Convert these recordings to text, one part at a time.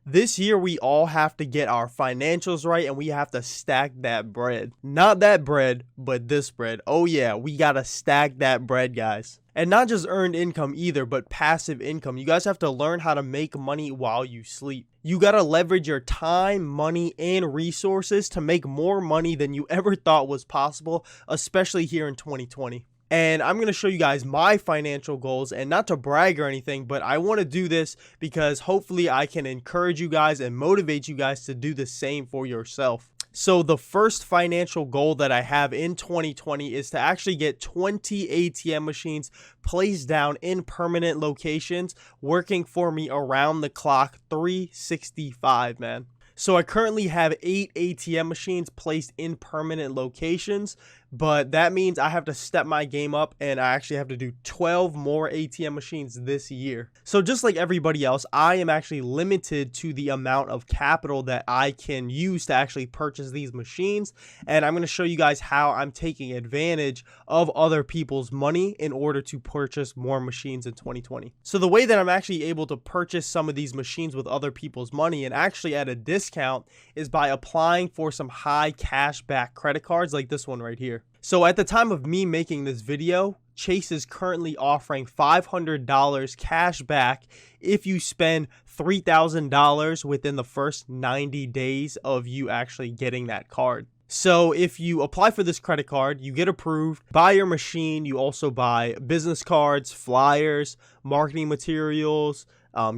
This year, we all have to get our financials right and we have to stack that bread. Not that bread, but this bread. Oh yeah, we gotta stack that bread, guys. And not just earned income either, but passive income. You guys have to learn how to make money while you sleep. You gotta leverage your time, money, and resources to make more money than you ever thought was possible, especially here in 2020. And I'm going to show you guys my financial goals, and not to brag or anything, but I want to do this because hopefully I can encourage you guys and motivate you guys to do the same for yourself. So the first financial goal that I have in 2020 is to actually get 20 ATM machines placed down in permanent locations, working for me around the clock, 365, man. So I currently have 8 ATM machines placed in permanent locations, but that means I have to step my game up and I actually have to do 12 more ATM machines this year. So just like everybody else, I am actually limited to the amount of capital that I can use to actually purchase these machines. And I'm going to show you guys how I'm taking advantage of other people's money in order to purchase more machines in 2020. So the way that I'm actually able to purchase some of these machines with other people's money and actually at a discount is by applying for some high cash back credit cards like this one right here. So at the time of me making this video, Chase is currently offering $500 cash back if you spend $3,000 within the first 90 days of you actually getting that card. So if you apply for this credit card, you get approved, buy your machine, you also buy business cards, flyers, marketing materials,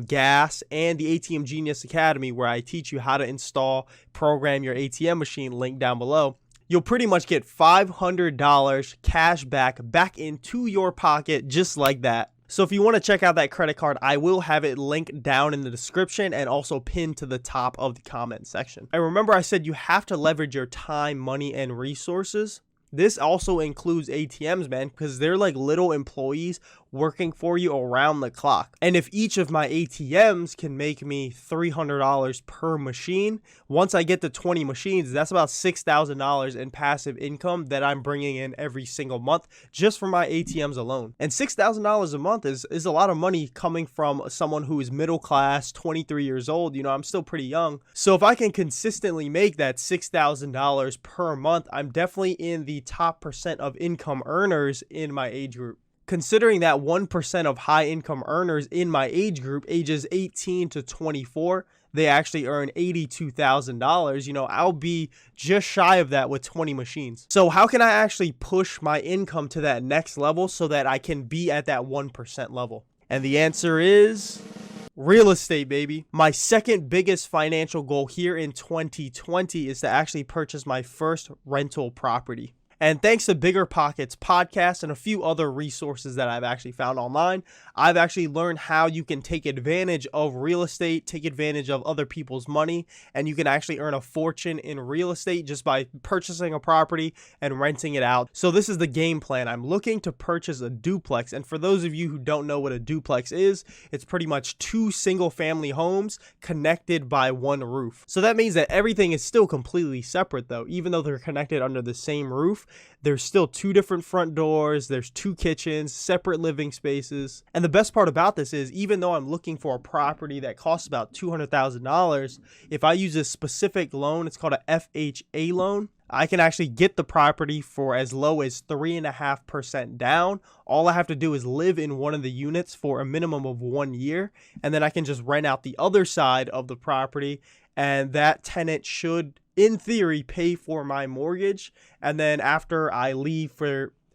gas, and the ATM Genius Academy, where I teach you how to install, program your ATM machine, link down below. You'll pretty much get $500 cash back into your pocket just like that. So if you want to check out that credit card, I will have it linked down in the description and also pinned to the top of the comment section. And remember, I said you have to leverage your time, money, and resources. This also includes ATMs, man, because they're like little employees working for you around the clock. And if each of my ATMs can make me $300 per machine, once I get to 20 machines, that's about $6,000 in passive income that I'm bringing in every single month just for my ATMs alone. And $6,000 a month is a lot of money coming from someone who is middle class, 23 years old. You know, I'm still pretty young. So if I can consistently make that $6,000 per month, I'm definitely in the top percent of income earners in my age group. Considering that 1% of high income earners in my age group, ages 18 to 24, they actually earn $82,000. You know, I'll be just shy of that with 20 machines. So how can I actually push my income to that next level so that I can be at that 1% level? And the answer is real estate, baby. My second biggest financial goal here in 2020 is to actually purchase my first rental property. And thanks to Bigger Pockets podcast and a few other resources that I've actually found online, I've actually learned how you can take advantage of real estate, take advantage of other people's money, and you can actually earn a fortune in real estate just by purchasing a property and renting it out. So this is the game plan. I'm looking to purchase a duplex. And for those of you who don't know what a duplex is, it's pretty much 2 single-family homes connected by one roof. So that means that everything is still completely separate though, even though they're connected under the same roof. There's still 2 different front doors, there's 2 kitchens, separate living spaces. And the best part about this is, even though I'm looking for a property that costs about $200,000, if I use a specific loan, it's called a FHA loan, I can actually get the property for as low as 3.5% down. All I have to do is live in one of the units for a minimum of 1 year, and then I can just rent out the other side of the property, and that tenant should, in theory, pay for my mortgage. And then after I leave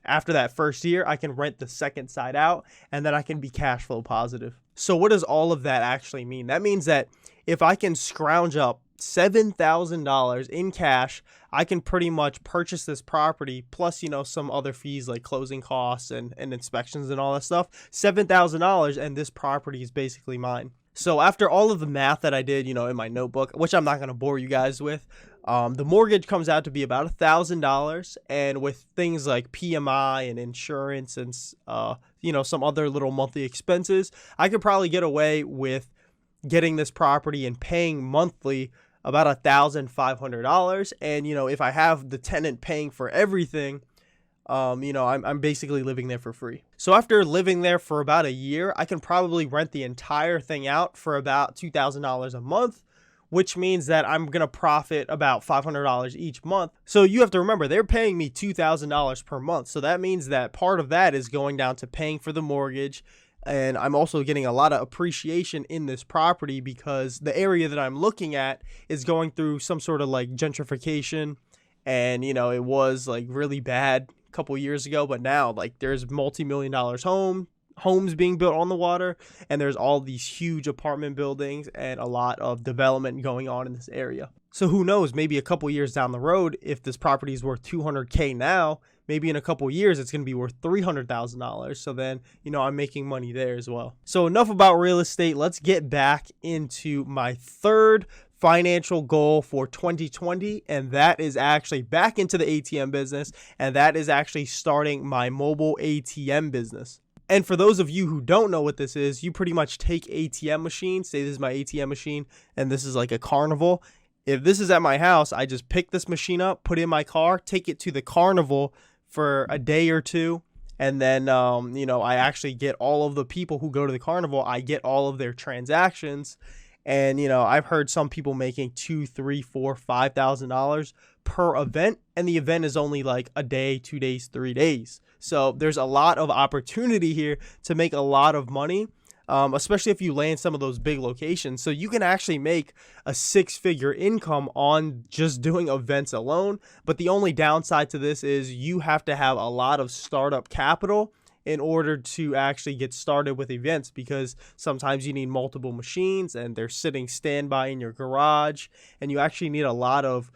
after that first year, I can rent the second side out, and then I can be cash flow positive. So what does all of that actually mean? That means that if I can scrounge up $7,000 in cash, I can pretty much purchase this property, plus, you know, some other fees like closing costs and inspections and all that stuff. $7,000, and this property is basically mine. So after all of the math that I did, you know, in my notebook, which I'm not going to bore you guys with, the mortgage comes out to be about $1,000, and with things like PMI and insurance and, you know, some other little monthly expenses, I could probably get away with getting this property and paying monthly about $1,500. And, you know, if I have the tenant paying for everything, I'm basically living there for free. So after living there for about a year, I can probably rent the entire thing out for about $2,000 a month, which means that I'm going to profit about $500 each month. So you have to remember, they're paying me $2,000 per month. So that means that part of that is going down to paying for the mortgage. And I'm also getting a lot of appreciation in this property because the area that I'm looking at is going through some sort of like gentrification. And, it was like really bad a couple years ago, but now like there's multi-million dollars homes being built on the water, and there's all these huge apartment buildings and a lot of development going on in this area. So who knows, maybe a couple years down the road, if this property is worth $200K now, maybe in a couple years it's going to be worth $300,000. So then, I'm making money there as well. So enough about real estate. Let's get back into my third financial goal for 2020, and that is actually back into the ATM business, and that is actually starting my mobile ATM business. And for those of you who don't know what this is, you pretty much take ATM machines, say this is my ATM machine, and this is like a carnival. If this is at my house, I just pick this machine up, put it in my car, take it to the carnival for a day or two, and then, I actually get all of the people who go to the carnival, I get all of their transactions. And, I've heard some people making $2,000, $3,000, $4,000, $5,000 per event. And the event is only like a day, 2 days, 3 days. So there's a lot of opportunity here to make a lot of money, especially if you land some of those big locations. So you can actually make a 6-figure income on just doing events alone. But the only downside to this is you have to have a lot of startup capital in order to actually get started with events, because sometimes you need multiple machines and they're sitting standby in your garage, and you actually need a lot of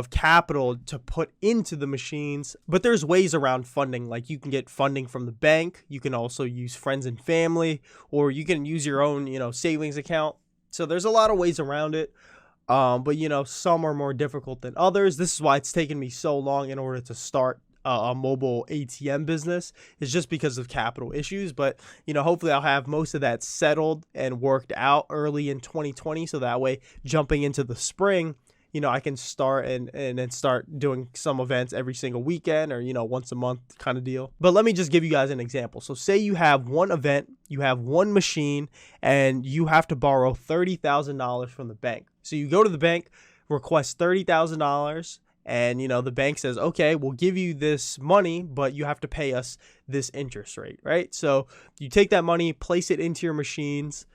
capital to put into the machines. But there's ways around funding. Like you can get funding from the bank. You can also use friends and family, or you can use your own, savings account. So there's a lot of ways around it. But some are more difficult than others. This is why it's taken me so long in order to start a mobile ATM business, is just because of capital issues. But hopefully I'll have most of that settled and worked out early in 2020, so that way jumping into the spring, I can start and then start doing some events every single weekend, or once a month kind of deal. But let me just give you guys an example. So say you have one event, you have one machine, and you have to borrow $30,000 from the bank. So you go to the bank, request $30,000, and, the bank says, okay, we'll give you this money, but you have to pay us this interest rate, right? So you take that money, place it into your machines,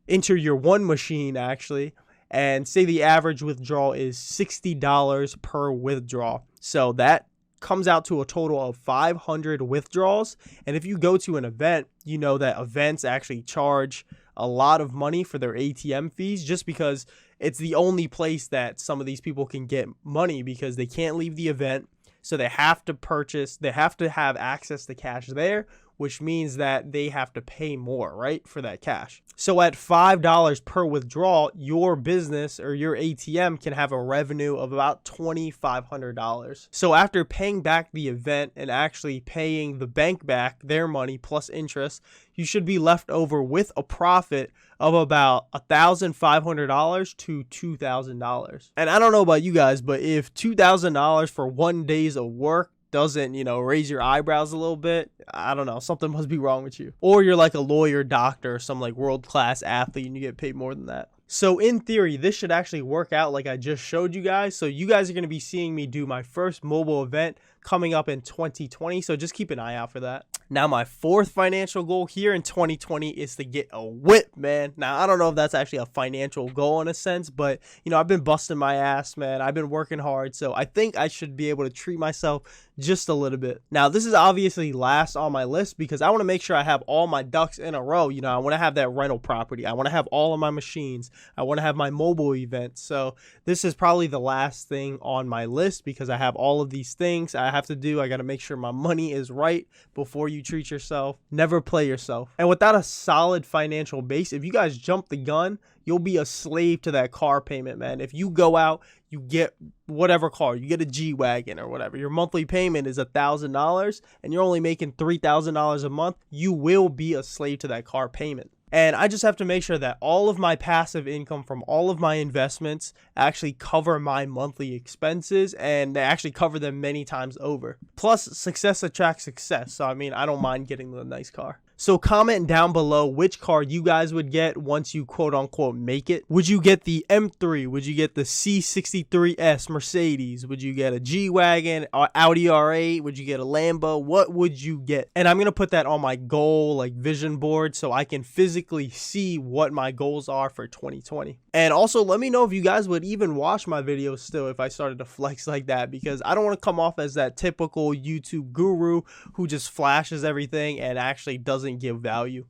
enter your one machine actually, and say the average withdrawal is $60 per withdrawal. So that comes out to a total of 500 withdrawals. And if you go to an event, you know that events actually charge a lot of money for their ATM fees, just because it's the only place that some of these people can get money, because they can't leave the event. So they have to have access to cash there, which means that they have to pay more, right, for that cash. So at $5 per withdrawal, your business or your ATM can have a revenue of about $2,500. So after paying back the event and actually paying the bank back their money plus interest, you should be left over with a profit of about $1,500 to $2,000. And I don't know about you guys, but if $2,000 for 1 day's of work doesn't, raise your eyebrows a little bit, I don't know, something must be wrong with you. Or you're like a lawyer, doctor, or some like world-class athlete, and you get paid more than that. So in theory, this should actually work out like I just showed you guys. So you guys are going to be seeing me do my first mobile event coming up in 2020. So just keep an eye out for that. Now, my fourth financial goal here in 2020 is to get a whip, man. Now, I don't know if that's actually a financial goal in a sense, but, I've been busting my ass, man. I've been working hard. So I think I should be able to treat myself just a little bit. Now, this is obviously last on my list because I want to make sure I have all my ducks in a row. I want to have that rental property. I want to have all of my machines. I want to have my mobile event. So this is probably the last thing on my list because I have all of these things I have to do. I got to make sure my money is right before you treat yourself. Never play yourself. And without a solid financial base, if you guys jump the gun, you'll be a slave to that car payment, man. If you go out, you get whatever car, you get a G-Wagon or whatever, your monthly payment is $1,000 and you're only making $3,000 a month, you will be a slave to that car payment. And I just have to make sure that all of my passive income from all of my investments actually cover my monthly expenses, and they actually cover them many times over. Plus, success attracts success. So, I mean, I don't mind getting the nice car. So comment down below which car you guys would get once you quote unquote make it. Would you get the M3? Would you get the C63S Mercedes? Would you get a G-Wagon or Audi R8? Would you get a Lambo? What would you get? And I'm going to put that on my goal like vision board so I can physically see what my goals are for 2020. And also let me know if you guys would even watch my videos still if I started to flex like that, because I don't want to come off as that typical YouTube guru who just flashes everything and actually doesn't give value.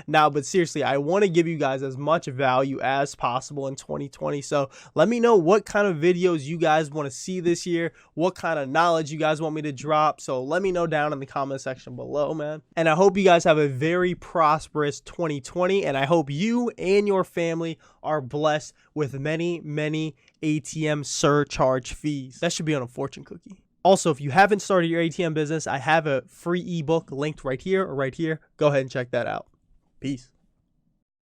Now, but seriously, I want to give you guys as much value as possible in 2020. So let me know what kind of videos you guys want to see this year, what kind of knowledge you guys want me to drop. So let me know down in the comment section below, man. And I hope you guys have a very prosperous 2020, and I hope you and your family are blessed with many ATM surcharge fees. That should be on a fortune cookie. Also, if you haven't started your ATM business, I have a free ebook linked right here or right here. Go ahead and check that out. Peace.